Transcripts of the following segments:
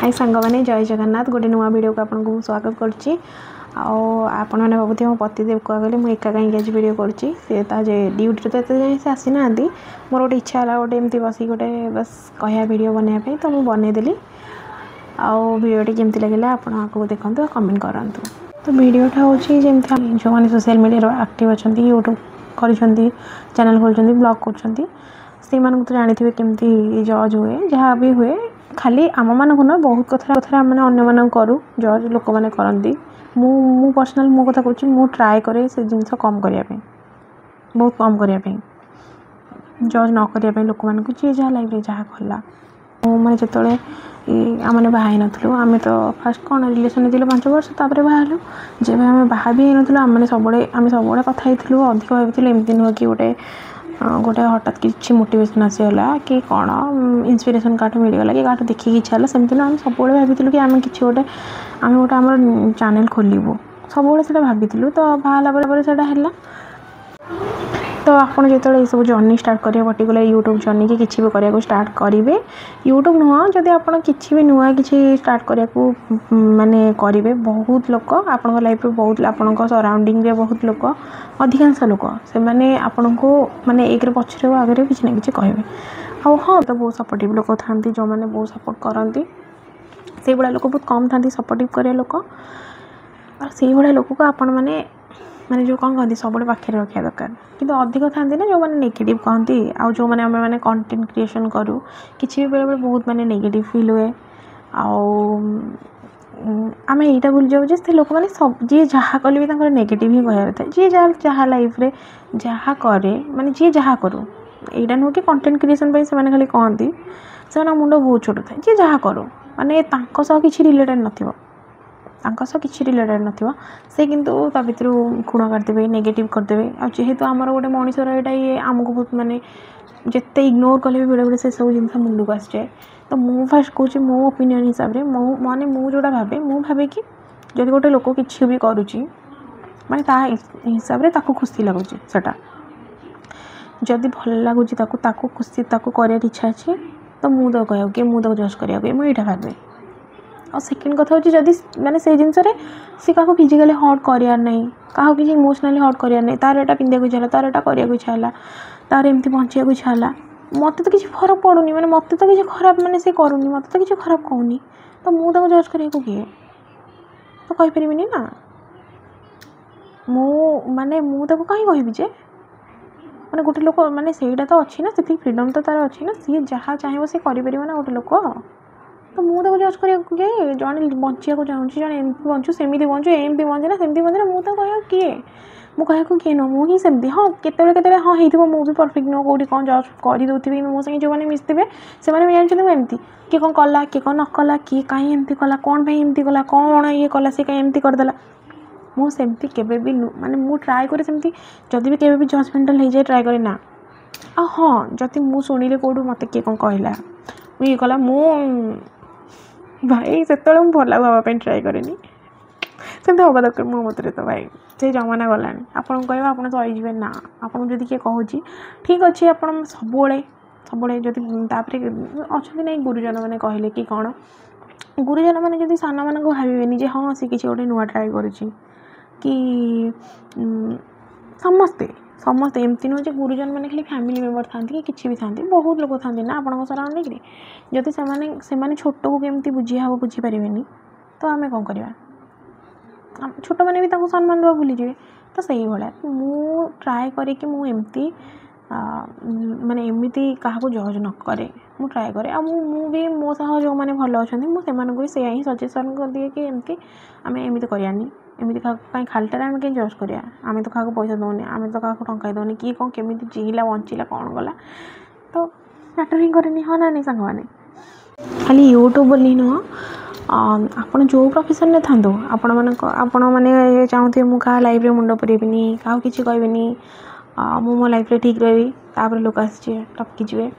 हाय सांग मैंने जय जगन्नाथ गोटे नुआ वीडियो को आपको स्वागत करुच्ची आपने भावुथे मो पतिदेव कहले मुझे एका कहीं आज वीडियो करुच्ची ड्यूटी तो ये से आसी ना मोर गोटे इच्छा है गोटे एमती बस गोटे बस कह वीडियो बनवाई तो मुझे बनईदेली वीडियोटी केमती लगे आपको देखते कमेंट करूँ। तो वीडियोटा हूँ जमी जो मैंने सोशल मीडिया एक्टिव अच्छा यूट्यूब कर चैनल खोल ब्लॉग कर तो जानी केमती जज हुए जहाँ भी हुए खाली आम मानक ना बहुत कथा आम मैंने करूँ जज लोक मैंने करती मु पर्सनाल मो कथा कहूँ मु ट्राए करे से जिन कम करने बहुत कम करने जज न करने लोक मान जी जहाँ लाइफ जहाँ कला मैंने जो आम बाहर नलु आम तो फास्ट कौन रिलेसन थी 5 वर्ष तापर बाहर जब आम बाहा भी नलु आम सब कथा अधिक भाई एमती नुह कि गोटे गोटे हठात किसी मोटिवेशन आसीगला कि कौन इन्स्पिरेशन काठ मिलगला कि काठ देखिए इच्छा है सेमती ना सब भाई कि आम कि गोटे आम गोटे आम चैनल खोलू सब भाभी तो बाहर से तो आपड़ जो ये सब जर्नी स्टार्ट करेंगे पर्टिकुलर यूट्यूब जर्नी कि किसी भी करने स्टार्ट करेंगे यूट्यूब नुह जदि आप किसी भी नुआ कि स्टार्ट करने माने करेंगे बहुत लोग आपण लाइफ बहुत आपण सराउंडिंग रे बहुत लोग अधिकांश लोग से मैंने आपण को माने एक पछरे आगे किसी ना कि कहे हाँ तो बहुत सपोर्टिव लोग था जो मैंने बहुत सपोर्ट करती से भाया लोग बहुत कम था सपोर्टिव करे लोग और से भाया लोग को आपण मैंने माने जो कौन कहती सब पाखे रखा दरकार किंतु अधिक था ना जो मैंने नेगेटिव कहती आउ जो मैंने मैंने कंटेंट क्रिएशन करूँ किसी भी बेले बहुत माने नेगेटिव फील हुए आम यहीटा भूल जाऊ से लोक मैंने सब जी जहाँ कले भी नेगेटिव ही कहर था जी जहाँ लाइफ रे जहाँ करे माने जी जहाँ करूँ यहाँ नुह कि कंटेंट क्रिएशन से खाली कहती से मुंड बहुत छोट था जी जहाँ करूँ माने किसी रिलेटेड नथिबो किसी रिलेटेड नथिबो से किंतु ता भीतर खुण करदेवे नेगेटिव करदेवे आ जेहेतु आमर गोटे मनीषर यहाँ ये आमको बहुत माने जिते इग्नोर कले भी बेले बेले से सब जिन मुंड को आस जाए तो मु फास्ट कहूँ मो ओपिनियन हिसाब से माने मु जोड़ा भावे कि जब गोटे लोक किसी भी करुच्ची माने ता हिसाब से खुशी लगुच सेटा जदि भल लगुच खुशी कर इच्छा अच्छे तो मुझे कह कि मुझे जज करा मुझे भावे और सेकेंड कथा हूँ जदि मैंने से जिनस सी क्या फिजिकाली हर्ट करार नहीं क्या किसी इमोशनाली हर्ट करार नहीं तार यहाँ पिंधा इच्छा है तार यहाँ कराया इच्छा है तार एमती बचा इच्छा है मत तो किसी फरक पड़ूनी मैंने मत तो किसी खराब मैंने से करूनी मत तो किसी खराब कहूनी तो मुझे जज करने किए तो कहीपरि ना माने मुझे कहीं कहबी मैंने गोटे लोक मैंने सहीटा तो अच्छी ना से फ्रीडम तो तार अच्छी ना सी जहाँ चाहिए सी कर ना गोटे लोक तो मुझे जज करें जड़े बचा को चाहूँ जड़े एमती बचु सेमती बचु एमती बचे ना सेमती बचे ना मुझे कह किए मुझे किए नुह मुझे सेमती हाँ केते हाँ हो मुझे परफेक्ट नुह कौटी कौन जज करदे मो संगे जो मैंने मिसते से जानते एमती किए कौन कला किए कौन न कला किए कहीं एमती कला कौन एमती कला कौन ये कला सी कहीं एमती करदेला मुझे केवे भी माने मु ट्राए करे सेमती जदि भी केवे भी जजमेंटल हो जाए ट्राए करे ना हाँ जदि मु शुणिले कौटू मत किए कौन कहला ये कला मु भाई से भल हाँपाई ट्राए कैनि सेमती हवा दरकार मो मत तो भाई से जमाना गला आपन कह आप सहीजे ना आपको जब किए कहूँ ठीक अच्छे आप सब जब अच्छा नहीं गुरुजन मैंने कहले कि कौन गुरुजन मैंने जब सान मान भावे हाँ सी किसी गोटे नुआ ट्राए करुच्ची कि समस्ते समस्ते एमती नुह गुरुजन मैंने खाली फैमिली मेम्बर था कि किसी भी था बहुत लोग था ना आप सराउंडिंग जदि से छोट को केमती बुझी हम बुझीपारे तो आम कौन करवा छोट मैंने भी सम्मान देवा भूलीजे तो से मु ट्राए करे कि मुझे माने एमती क्या जज न करे मु ट्राए करे भी मो सह जो मैंने भल अच्छा मुझे भी से ही सजेसन कर दिए कि एमती आम एमती करानी एमती कहीं खालीटार आम कहीं जज करा आम तो क्या पैसा दौनी आम तो क्या टंका दौनी किए कौन केमी जीला बंचला कौन गला तो मैटर ही करेनि हाँ ना नहीं सांग मैंने खाली यूट्यूब बोली नुह आप जो प्रोफेशन में था आपण मैंने चाहूथे मुझे क्या लाइफ मुंड पुरेबी क्या किसी कहबी मु मो लाइफ ठीक रही तापर लोक आसचे टपकीजे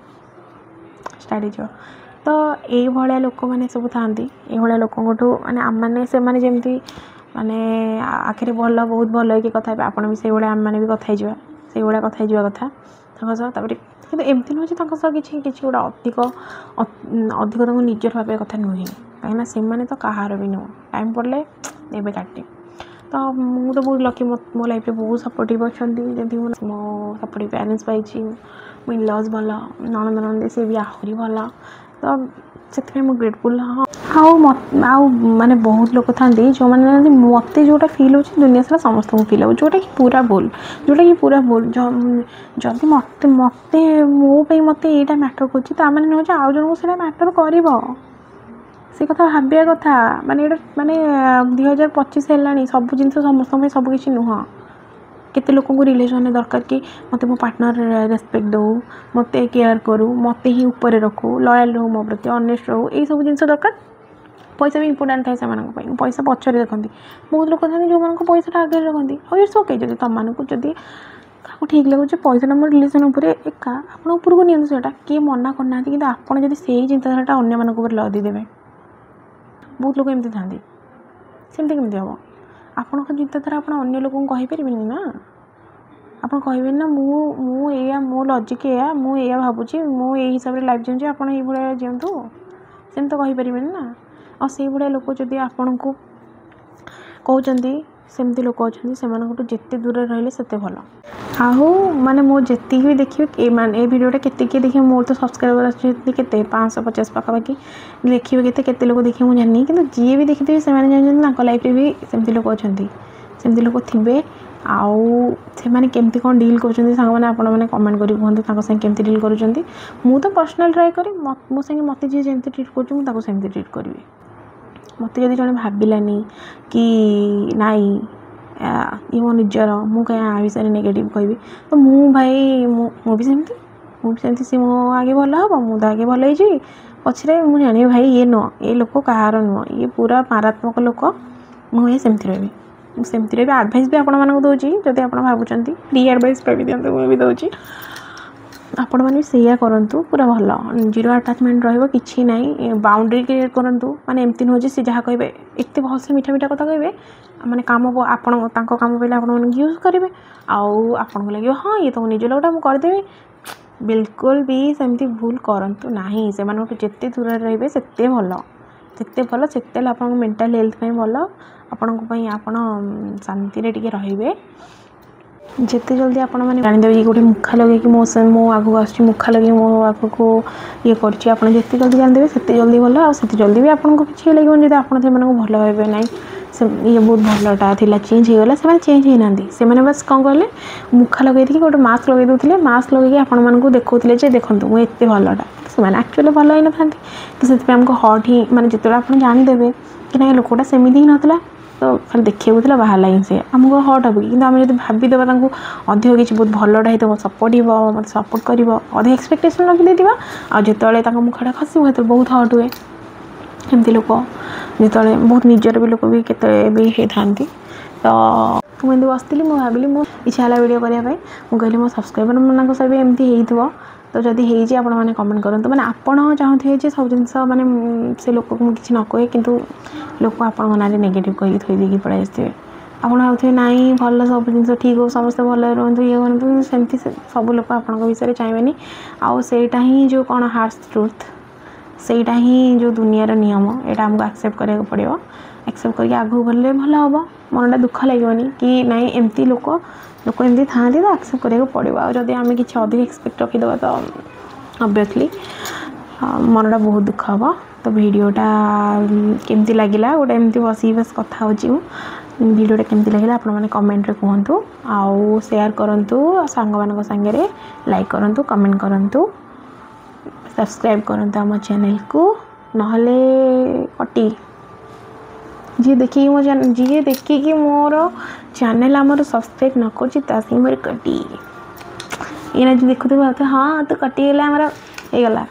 स्टार्ट हो तो ये लोक मैंने सब था ये लोक माने आम मैंने से मैंने जमती माने आखिर भल बहुत भल हो कथा आपड़ भी से आम मैंने भी कथा से कथा कथा कि एमती नुह कि गोटे अधिक अधिक तुम निजर भाव कथा नुहे कहीं से तो कहार भी नुह टाइम पड़े एवं काटे तो मुझे बहुत लकी मो लाइफ में बहुत सपोर्टिव अच्छा जमी मो सपोर्टिव पेरेंट्स पाई मो इन-लॉज भल ननद नंदी सी भी आहरी भल तो से मुझे ग्रेटफुल हाँ आउ माने बहुत लोग था जो मैंने मत जोटा फिल हो दुनिया सारा समस्त को फिल हो जोटा कि पूरा भूल जदि मत मत मोपाई मत यहाँ मैटर कर नुह आउ जन को मैटर कर से कथा भाविया कथा माने माने 2025 है सब जिन समस्त सब किसी नुह केते लोक रिलेशन दरकार कि मत मो पार्टनर रेस्पेक्ट दो मत केयर करू मत ही ऊपर रखू लॉयल रहू मो प्रति ऑनेस्ट रहू यही सब जिन दरकार पैसा भी इंपोर्टाट थाए से पैसा पचर देखते बहुत लोग था जो मान पैसा आगे रखती और इट्स ओके जब तुम मानक जब क्या ठीक लगुच पैसा मोर रिलेसन एका आप ऊपर को नहीं से किए मना करना कि आप से चिंताधारा अन्य मानक लदीदेवे बहुत लोग एमती था सेमती केमती हम आपण चिंताधारा आप अन्य लोक कहीपर ना आप कहे ना मुझे मो लजिक या मुझे भावुँ मुझे हिसाब से लाइफ जीऊँ आप जीतु सेम तो कहीपर ना और से भाया लोक जदि आपण को कहते सेमती लोक अच्छा से जिते दूर रही से भल आहू माने मो जी भी देखिए ए भिडियोटा के देखिए मोर तो सब्सक्राइबर के 550 पाखापाखि देखिए के लोग देखिए मुझे जानी कि जी भी देखी से जानते लाइफ में भी सेमती लोक अच्छा सेमती लोक थे आउ से केमती कौन डील कर मैंने आपण मैंने कमेंट करी कहते केमती डील कर तो पर्सनाल ट्राए करी मो संगे मत जी जमी ट्रिट करमती ट्रिट करी मत जब जड़े भाविलानी कि नाई ये मो निजर मु कहीं विषय नेगेटिव कहि तो मु भाई भी सेमती सी मो आगे भल हम मुझे आगे भल हो पछरे मुझे जानी भाई ये नुह ये लोक कहार नुह ये पूरा मारात्मक लोक मुझे सेमती रही सेमती रही आडभाइस भी आपण दूसरी जब आप भावुं फ्री आडभाइस भी दिखाते मुझे दूसरी आपण मैंने से करूँ पूरा भल जीरो आटाचमेंट रही ना बाउंड्री क्रिएट करूँ माने एमती नुह सी जहाँ कहे एत भल से मीठा मीठा कथा कहे मैंने कम आपण कम पहले आप यूज करेंगे आपको लगे हाँ ये तो मो निज लोकटा मुझे करदेवी बिल्कुल भी सेमती भूल करूँ ना से जिते दूर रे से भल से आप मेंटल हेल्थ भल आपण शांति रे रे जिते जल्दी आपण मैंने जानदेवे कि गोटे मुखा लगे कि मो आगू आस मुखा लगे मो आग को ये कर जिते जल्दी जानदेवे से जल्दी भल आते जल्दी भी आपको किसी लगे जब आप भल भावे ना ये बहुत भलटा था चेंज होगा से चेंज होना से बस कौन कहले मुखा लगे गोटे मास्क लगे दूसरे मास्क लगे आपण देखते देखूँ मुझे एत भलटा से एक्चुअली भल ही ना तो से हर्ट ही माने जिते आप जानीदेवे कि ना लोकटा सेमती ही नाला तो खाली देखा बाहर ही से आमको हर्ट हे कि आम जब भावीदेवा अधिक किसी बहुत भलटा हो सपोर्ट मत सपोर्ट कर अधिक एक्सपेक्टेशन रखी आते मुखटा खसब तो बहुत हर्ट हुए एमती लोक जिते बहुत निजर भी लोक भी केते भी होता तो मुझे बसती मुझे भाविली मो इच्छा है वीडियो करने कहली मो सब्सक्राइबर मान सह भी एमती हो तो जदि होती आप कमेंट करूँ मैंने आप चाहते सब जिन मैंने से लोक को किसी न कहे कि लोक आपण ना नेगेटिव कही थी देकी पड़े आसते आप भावुए ना भल सब जिन ठीक हो समस्ते भल रुहतु ये करूँ सेमती सब लोग आपण विषय चाहिए आउ सेटा ही जो कौन हार्श ट्रुथ सेटा ही जो दुनियार नियम यहाँ आमको एक्सेप्ट करा पड़ो एक्सेप्ट करके आगू गले भल हम मनटा दुख लगे कि नाई एमती लोक एमती था तो एक्सेप्ट करा पड़ो आदि आम कि अधिक एक्सपेक्ट रखीदे तो ऑब्वियसली मनटा बहुत दुख हम तो वीडियोटा केमती लगिला गोटे एमती बस बस कथा हो वीडियोटा केमती लगिला आपण मैंने कमेंट रे कहतु आउ शेयर करूँ सांग मान सागे लाइक करूँ कमेंट करूँ सब्सक्राइब करूँ आम चैनल को नहले कटी जी देखिए मो जी देखिए मोर चैनल आमर सब्सक्राइब न कर मोर कटी ये देखु तो हाँ तो कटिगला आमर होगला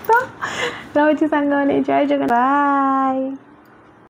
तो रही सांग जय जगन्नाथ बाय।